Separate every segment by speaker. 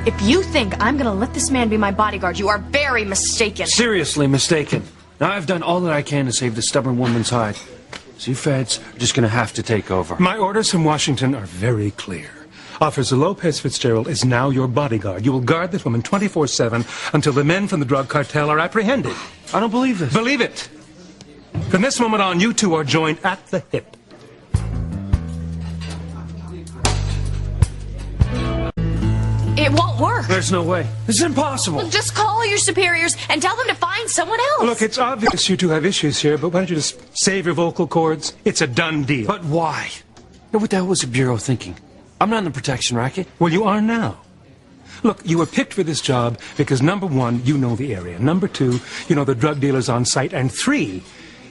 Speaker 1: If you think I'm gonna let this man be my bodyguard, you are very mistaken.
Speaker 2: Seriously mistaken. Now, I've done all that I can to save the stubborn woman's hide. So you feds are just gonna have to take over.
Speaker 3: My orders from Washington are very clear. Officer Lopez Fitzgerald is now your bodyguard. You will guard this woman 24/7 until the men from the drug cartel are apprehended.
Speaker 2: I don't believe this.
Speaker 3: Believe it. From this moment on, you two are joined at the hip.
Speaker 1: It won't work.
Speaker 2: There's no way. This is impossible.
Speaker 1: Well, just call your superiors and tell them to find someone else.
Speaker 3: Look, it's obvious you two have issues here, but why don't you just save your vocal cords? It's a done deal.
Speaker 2: But why? What the hell was the Bureau thinking? I'm not in the protection racket.
Speaker 3: Well, you are now. Look, you were picked for this job because, number one, you know the area. Number two, you know the drug dealers on site. And three,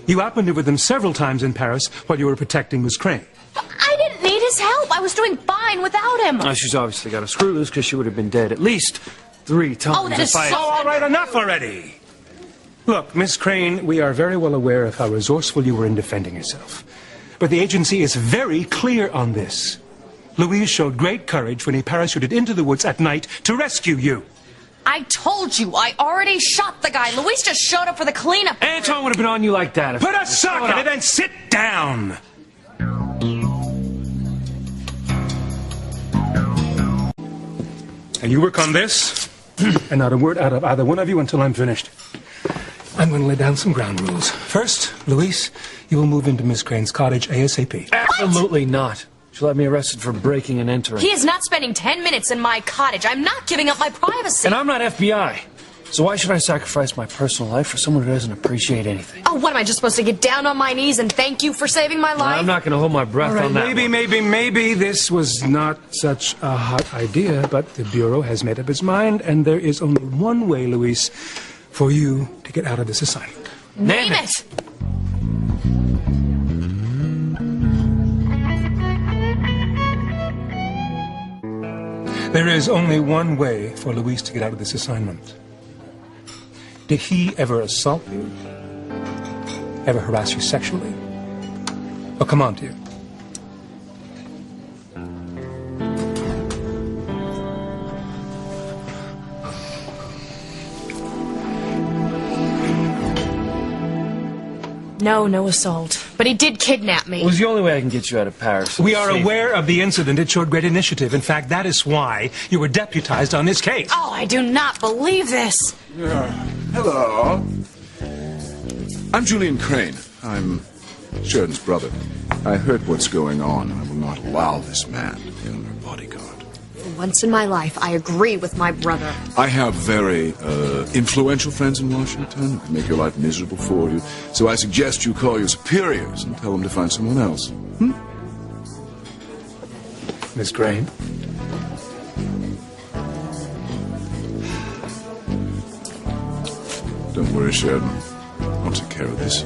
Speaker 3: you outmaneuvered them several times in Paris while you were protecting Miss Crane.
Speaker 1: I didn't need his help. I was doing fine without him.
Speaker 2: She's obviously got a screw loose because she would have been dead at least 3 times.
Speaker 1: Oh, that is so...
Speaker 3: All right, enough already. Look, Miss Crane, we are very well aware of how resourceful you were in defending yourself. But the agency is very clear on this. Louise showed great courage when he parachuted into the woods at night to rescue you.
Speaker 1: I told you, I already shot the guy. Luis just showed up for the cleanup.
Speaker 2: Anton would have been on you like that.
Speaker 3: Put a sock in it and sit down. And you work on this, and not a word out of either one of you until I'm finished. I'm going to lay down some ground rules. First, Luis, you will move into Miss Crane's cottage ASAP.
Speaker 2: Absolutely not. She'll have me arrested for breaking and entering.
Speaker 1: He is not spending 10 minutes in my cottage. I'm not giving up my privacy.
Speaker 2: And I'm not FBI. So why should I sacrifice my personal life for someone who doesn't appreciate anything?
Speaker 1: Oh, what am I just supposed to get down on my knees and thank you for saving my life?
Speaker 2: I'm not going to hold my breath on that.
Speaker 3: Maybe this was not such a hot idea, but the Bureau has made up its mind, and there is only one way, Luis, for you to get out of this assignment.
Speaker 1: Name it!
Speaker 3: There is only one way for Luis to get out of this assignment. Did he ever assault you? Ever harass you sexually? Oh, come on, dear.
Speaker 1: No assault. But he did kidnap me.
Speaker 2: It was the only way I can get you out of Paris.
Speaker 3: We are aware of the incident. It showed great initiative. In fact, that is why you were deputized on this case.
Speaker 1: Oh, I do not believe this.
Speaker 4: Hello. I'm Julian Crane. I'm Sheridan's brother. I heard what's going on, and I will not allow this man to be your bodyguard.
Speaker 1: For once in my life, I agree with my brother.
Speaker 4: I have very influential friends in Washington who can make your life miserable for you, so I suggest you call your superiors and tell them to find someone else.
Speaker 3: Miss Crane?
Speaker 4: Don't worry, Sheridan. I'll take care of this.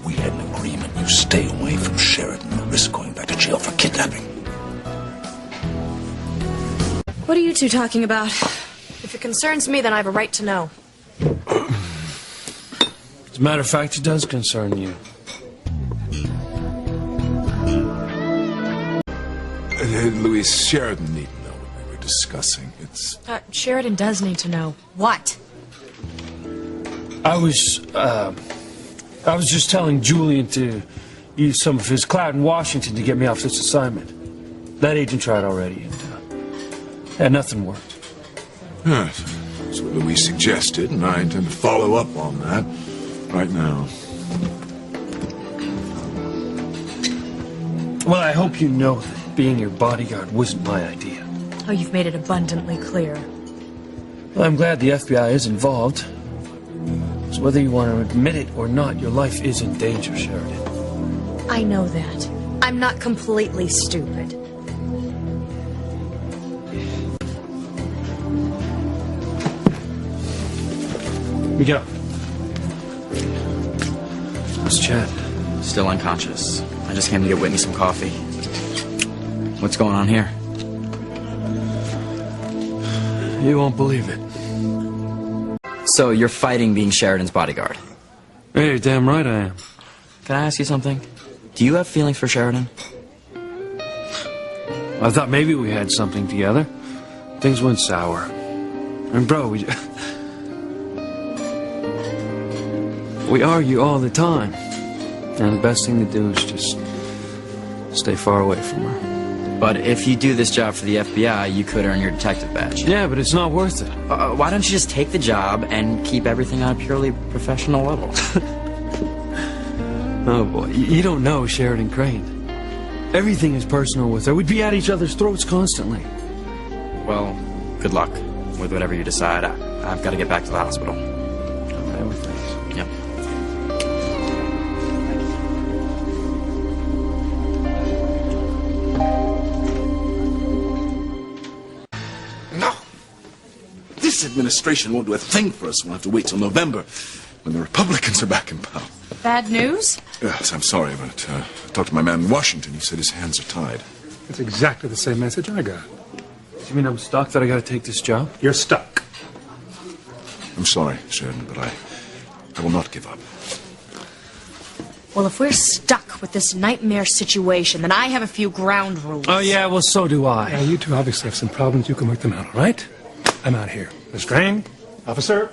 Speaker 5: We had an agreement. You stay away from Sheridan and risk going back to jail for kidnapping.
Speaker 1: What are you two talking about? If it concerns me, then I have a right to know.
Speaker 2: As a matter of fact, it does concern you.
Speaker 4: Louis, Sheridan needn't know what we were discussing. It's...
Speaker 1: Sheridan does need to know. What?
Speaker 2: I was just telling Julian to use some of his clout in Washington to get me off this assignment. That agent tried already, and nothing worked.
Speaker 4: Yes, that's what Louis suggested, and I intend to follow up on that right now.
Speaker 2: Well, I hope you know that being your bodyguard wasn't my idea.
Speaker 1: Oh, you've made it abundantly clear.
Speaker 2: Well, I'm glad the FBI is involved. So whether you want to admit it or not, your life is in danger, Sheridan.
Speaker 1: I know that. I'm not completely stupid.
Speaker 2: Miguel. What's Chad?
Speaker 6: Still unconscious. I just came to get Whitney some coffee. What's going on here?
Speaker 2: You won't believe it.
Speaker 6: So you're fighting being Sheridan's bodyguard?
Speaker 2: Hey, you're damn right I am.
Speaker 6: can I ask you something? Do you have feelings for Sheridan?
Speaker 2: I thought maybe we had something together. Things went sour. And bro, we argue all the time. And the best thing to do is just stay far away from her.
Speaker 6: But if you do this job for the FBI, you could earn your detective badge.
Speaker 2: Yeah, but it's not worth it.
Speaker 6: Why don't you just take the job and keep everything on a purely professional level?
Speaker 2: Oh boy, you don't know Sheridan Crane. Everything is personal with her. We'd be at each other's throats constantly.
Speaker 6: Well, good luck with whatever you decide. I've got to get back to the hospital.
Speaker 2: Okay, with thanks.
Speaker 6: Yep.
Speaker 4: No. This administration won't do a thing for us. We'll have to wait till November, when the Republicans are back in power.
Speaker 1: Bad news?
Speaker 4: Yes, I'm sorry, but I talked to my man in Washington. He said his hands are tied.
Speaker 3: That's exactly the same message I got.
Speaker 2: You mean I'm stuck, that I gotta take this job?
Speaker 3: You're stuck.
Speaker 4: I'm sorry, Sheridan, but I will not give up.
Speaker 1: Well, if we're stuck with this nightmare situation, then I have a few ground rules.
Speaker 2: Oh yeah, well so do I.
Speaker 3: You two obviously have some problems. You can work them out, all right? I'm out here. Miss Crane, officer.